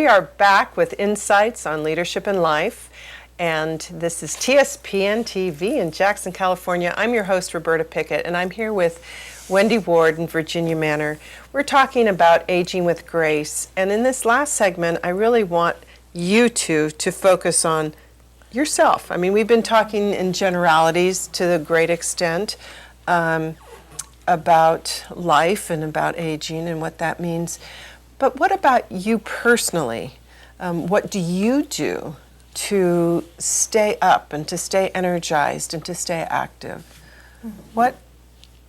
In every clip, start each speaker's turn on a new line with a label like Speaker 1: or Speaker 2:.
Speaker 1: We are back with insights on leadership in life, and this is TSPN TV in Jackson, California. I'm your host, Roberta Pickett, and I'm here with Wendy Ward in Virginia Manor. We're talking about aging with grace, and in this last segment, I really want you two to focus on yourself. I mean, we've been talking in generalities to a great extent about life and about aging and what that means. But what about you personally? What do you do to stay up and to stay energized and to stay active? What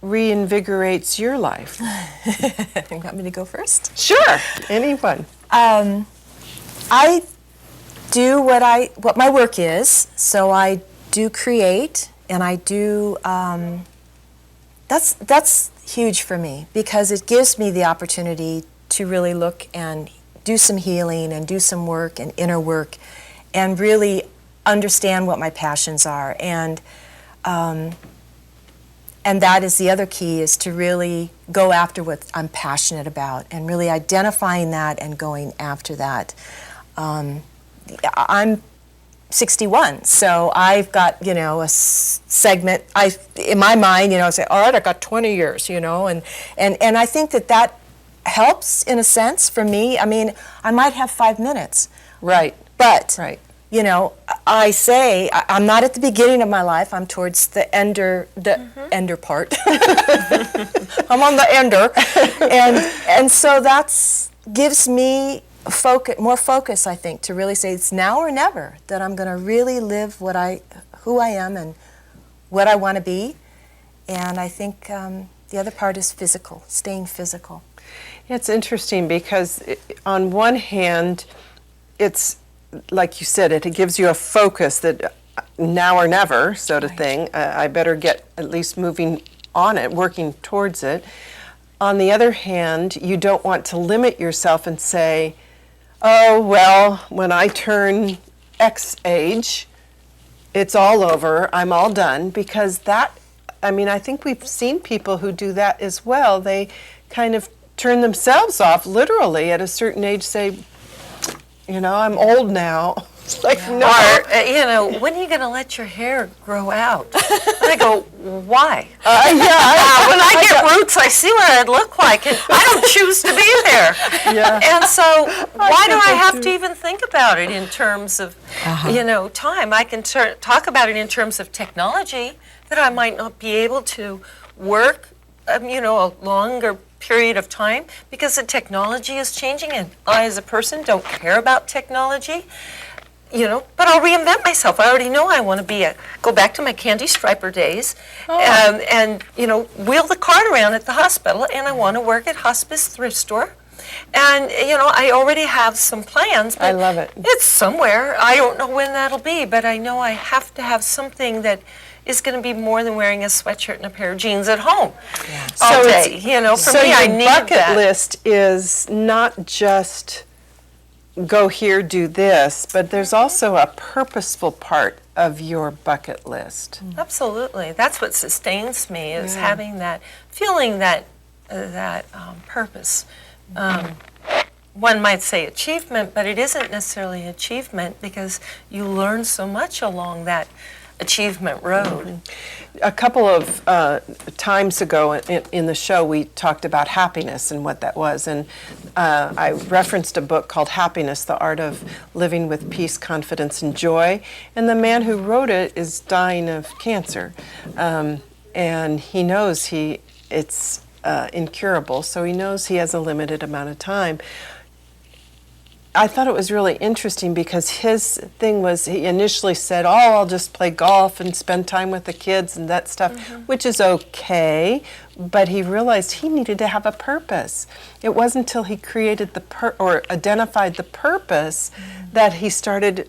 Speaker 1: reinvigorates your life?
Speaker 2: You want me to go first?
Speaker 1: Sure, anyone.
Speaker 2: I do what my work is. So I do create, and I do. That's huge for me because it gives me the opportunity to really look and do some healing and do some work and inner work and really understand what my passions are. And that is the other key, is to really go after what I'm passionate about and really identifying that and going after that. I'm 61, so I've got, a segment, in my mind, I say, all right, I've got 20 years, and I think that helps in a sense for me. I mean, I might have 5 minutes.
Speaker 1: Right.
Speaker 2: But,
Speaker 1: right.
Speaker 2: I say, I'm not at the beginning of my life, I'm towards the ender part. I'm on the ender. And so that's gives me more focus, I think, to really say it's now or never that I'm going to really live who I am and what I want to be. And I think the other part is staying physical.
Speaker 1: Yeah, it's interesting because on one hand, it's like you said, it gives you a focus that now or never sort of thing. I better get at least moving on it, working towards it. On the other hand, you don't want to limit yourself and say, oh, well, when I turn X age, it's all over, I'm all done, because I think we've seen people who do that as well. They kind of turn themselves off, literally, at a certain age, say, I'm old now. It's like, no.
Speaker 3: Or, when are you going to let your hair grow out? And I go, why?
Speaker 1: When
Speaker 3: I get roots, I see what I'd look like, and I don't choose to be there.
Speaker 1: Yeah.
Speaker 3: And so why do I have to even think about it in terms of, time? I can talk about it in terms of technology, that I might not be able to work, a longer period of time because the technology is changing, and I as a person don't care about technology. But I'll reinvent myself. I already know I want to go back to my candy striper days and wheel the cart around at the hospital, and I want to work at hospice thrift store. And, I already have some plans. But
Speaker 1: I love it.
Speaker 3: It's somewhere. I don't know when that'll be, but I know I have to have something that is going to be more than wearing a sweatshirt and a pair of jeans at home all day. For me, I need that.
Speaker 1: So your bucket list is not just go here, do this, but there's also a purposeful part of your bucket list.
Speaker 3: Absolutely. That's what sustains me, is having that, feeling that purpose. One might say achievement, but it isn't necessarily achievement because you learn so much along that achievement road.
Speaker 1: A couple of times ago in the show, we talked about happiness and what that was, and I referenced a book called Happiness, The Art of Living with Peace, Confidence, and Joy, and the man who wrote it is dying of cancer, and he knows it's incurable, so he knows he has a limited amount of time. I thought it was really interesting because his thing was, he initially said, I'll just play golf and spend time with the kids and that stuff, which is okay, but he realized he needed to have a purpose. It wasn't until he created or identified the purpose that he started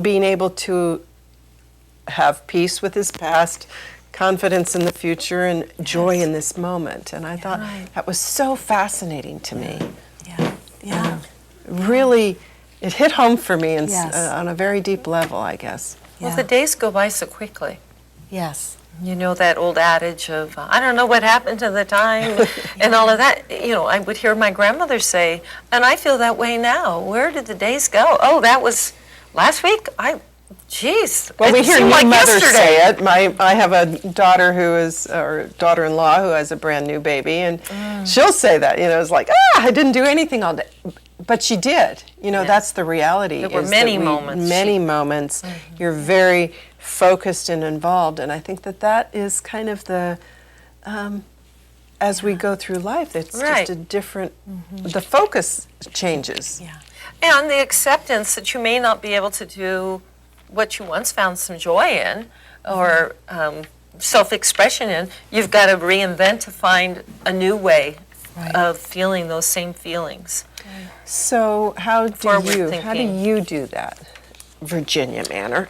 Speaker 1: being able to have peace with his past, confidence in the future, and joy in this moment. And I thought that was so fascinating to me.
Speaker 2: Yeah.
Speaker 1: Really, it hit home for me on a very deep level, I guess.
Speaker 3: Well, the days go by so quickly.
Speaker 2: Yes.
Speaker 3: You know that old adage of, I don't know what happened to the time and all of that. You know, I would hear my grandmother say, and I feel that way now. Where did the days go? Oh, that was last week? Geez.
Speaker 1: Well, we
Speaker 3: it
Speaker 1: hear
Speaker 3: seemed
Speaker 1: new
Speaker 3: like
Speaker 1: mothers
Speaker 3: yesterday.
Speaker 1: say it. I have a daughter or daughter-in-law who has a brand new baby, and she'll say that. You know, it's like, I didn't do anything all day. But she did. You know, that's the reality.
Speaker 3: There were
Speaker 1: is
Speaker 3: many
Speaker 1: that
Speaker 3: moments.
Speaker 1: Many moments. You're very focused and involved, and I think that is kind of the, as we go through life, it's
Speaker 3: Right.
Speaker 1: just a different, the focus changes.
Speaker 2: Yeah.
Speaker 3: And the acceptance that you may not be able to do what you once found some joy in or self-expression in. You've got to reinvent to find a new way of feeling those same feelings.
Speaker 1: So how do
Speaker 3: Forward-thinking.
Speaker 1: you do that, Virginia Manor?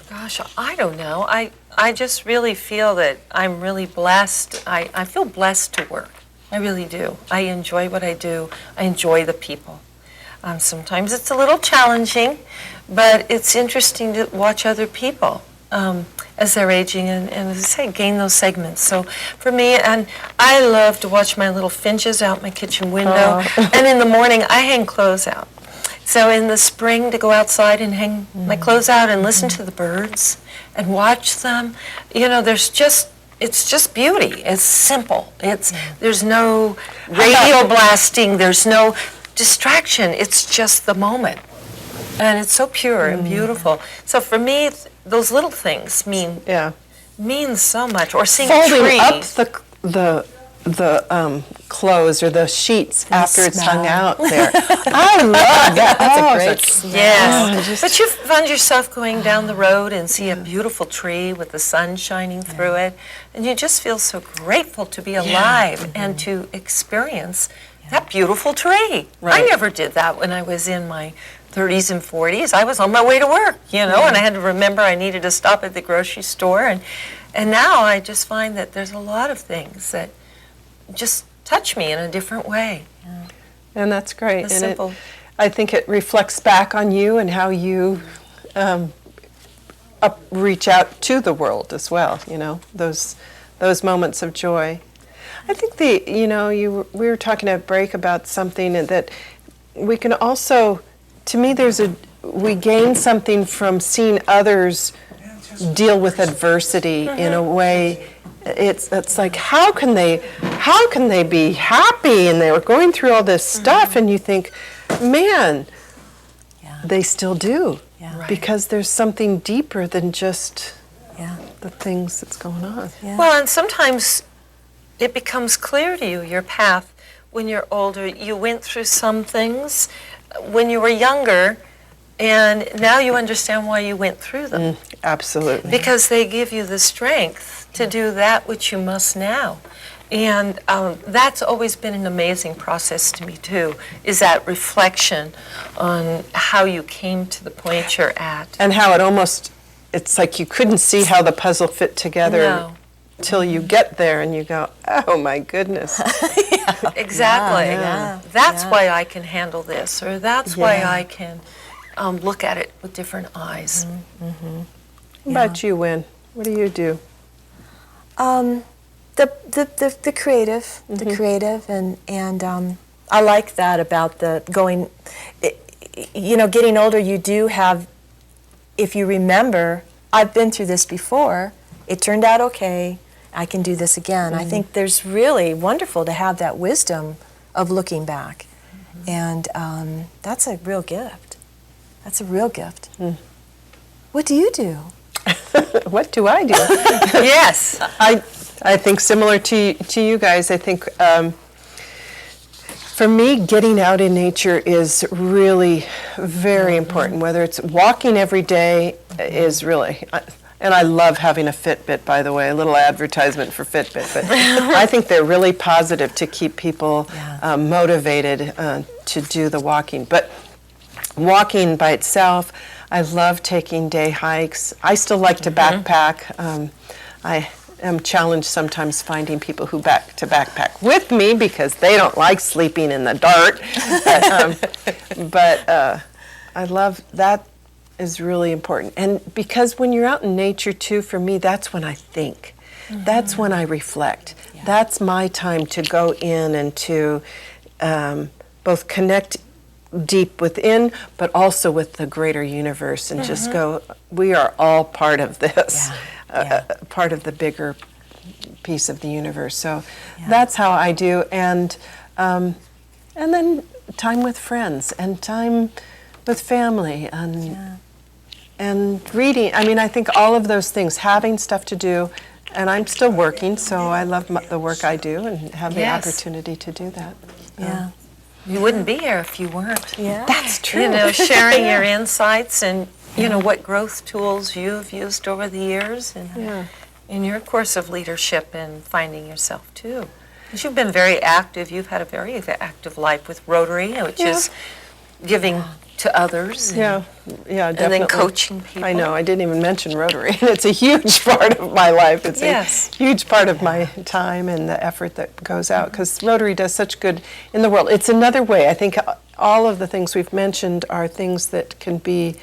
Speaker 3: Gosh, I don't know. I just really feel that I'm really blessed. I feel blessed to work. I really do. I enjoy what I do. I enjoy the people. Sometimes it's a little challenging, but it's interesting to watch other people as they're aging and as I say, gain those segments. So for me, and I love to watch my little finches out my kitchen window. And in the morning, I hang clothes out. So in the spring, to go outside and hang my clothes out and listen to the birds and watch them, you know, it's just beauty. It's simple. There's no radio blasting. There's no distraction. It's just the moment. And it's so pure and beautiful. So for me, those little things mean so much. Or seeing
Speaker 1: Folding
Speaker 3: trees.
Speaker 1: up the clothes or the sheets after it's hung
Speaker 2: smell.
Speaker 1: out there. I love that.
Speaker 2: That's a great
Speaker 1: such-
Speaker 2: smell.
Speaker 3: Yes, but you find yourself going down the road and see a beautiful tree with the sun shining through it, and you just feel so grateful to be alive and to experience that beautiful tree.
Speaker 1: Right.
Speaker 3: I never did that when I was in my 30s and 40s. I was on my way to work, you know, and I had to remember I needed to stop at the grocery store, and now I just find that there's a lot of things that just touch me in a different way.
Speaker 1: And that's great.
Speaker 3: The
Speaker 1: And
Speaker 3: simple.
Speaker 1: I think it reflects back on you and how you reach out to the world as well, you know, those moments of joy. I think we were talking at break about something that we can also, to me, we gain something from seeing others deal with adversity in a way. It's like, how can they be happy, and they were going through all this stuff, and you think, man, they still do, because there's something deeper than just the things that's going on.
Speaker 3: Well, and sometimes it becomes clear to you, your path, when you're older. You went through some things when you were younger, and now you understand why you went through them.
Speaker 1: Absolutely.
Speaker 3: Because they give you the strength to do that which you must now. And that's always been an amazing process to me, too, is that reflection on how you came to the point you're at.
Speaker 1: And how it's like you couldn't see how the puzzle fit together till you get there and you go, oh my goodness.
Speaker 3: Exactly.
Speaker 2: Yeah.
Speaker 3: That's why I can handle this, or that's why I can look at it with different eyes.
Speaker 1: What about you, Win? What do you do?
Speaker 2: The creative, and I like that about getting older. You do have, if you remember, I've been through this before. It turned out okay. I can do this again. I think there's really wonderful to have that wisdom of looking back, and that's a real gift. That's a real gift. What do you do?
Speaker 1: What do I do?
Speaker 3: Yes.
Speaker 1: I think similar to you guys. I think for me, getting out in nature is really very important. Whether it's walking every day is really, and I love having a Fitbit, by the way, a little advertisement for Fitbit. But I think they're really positive to keep people motivated to do the walking. But walking by itself, I love taking day hikes. I still like to backpack. I am challenged sometimes finding people who backpack with me because they don't like sleeping in the dark. But I love that. is really important. And because when you're out in nature too, for me, that's when I think. That's when I reflect. That's my time to go in and to both connect deep within, but also with the greater universe, and just go, we are all part of this, part of the bigger piece of the universe. So that's how I do. And then time with friends and time with family and reading. I mean, I think all of those things, having stuff to do, and I'm still working, so I love the work I do and have the opportunity to do that.
Speaker 2: Yeah.
Speaker 3: You wouldn't be here if you weren't.
Speaker 2: Yeah.
Speaker 1: That's true.
Speaker 3: You know, sharing your insights and, you know, what growth tools you've used over the years and in your course of leadership and finding yourself too. Because you've been very active. You've had a very active life with Rotary, which is giving to others.
Speaker 1: Yeah, definitely.
Speaker 3: And then coaching people.
Speaker 1: I know, I didn't even mention Rotary. It's a huge part of my life. It's a huge part of my time and the effort that goes out, because Rotary does such good in the world. It's another way. I think all of the things we've mentioned are things that can be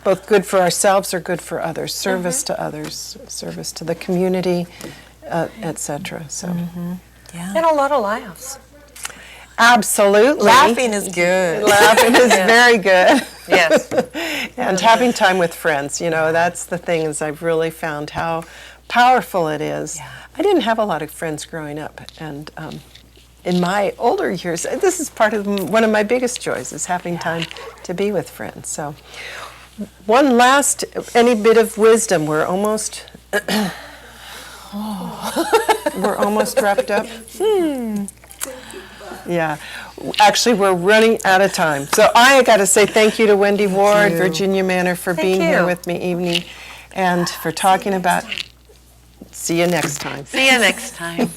Speaker 1: both good for ourselves or good for others, service to others, service to the community, etc. So,
Speaker 3: And a lot of laughs.
Speaker 1: absolutely.
Speaker 2: Laughing is good.
Speaker 1: Laughing is very good.
Speaker 3: Yes.
Speaker 1: And having time with friends, you know, that's the thing, is I've really found how powerful it is. I didn't have a lot of friends growing up, and in my older years, this is part of one of my biggest joys, is having time to be with friends. So, one last, any bit of wisdom. We're almost wrapped up. Yeah, actually, we're running out of time. So I got to say thank you to Wendy Ward, Virginia Manor, for being here with me evening, and for talking about. See you next time.
Speaker 3: See you next time.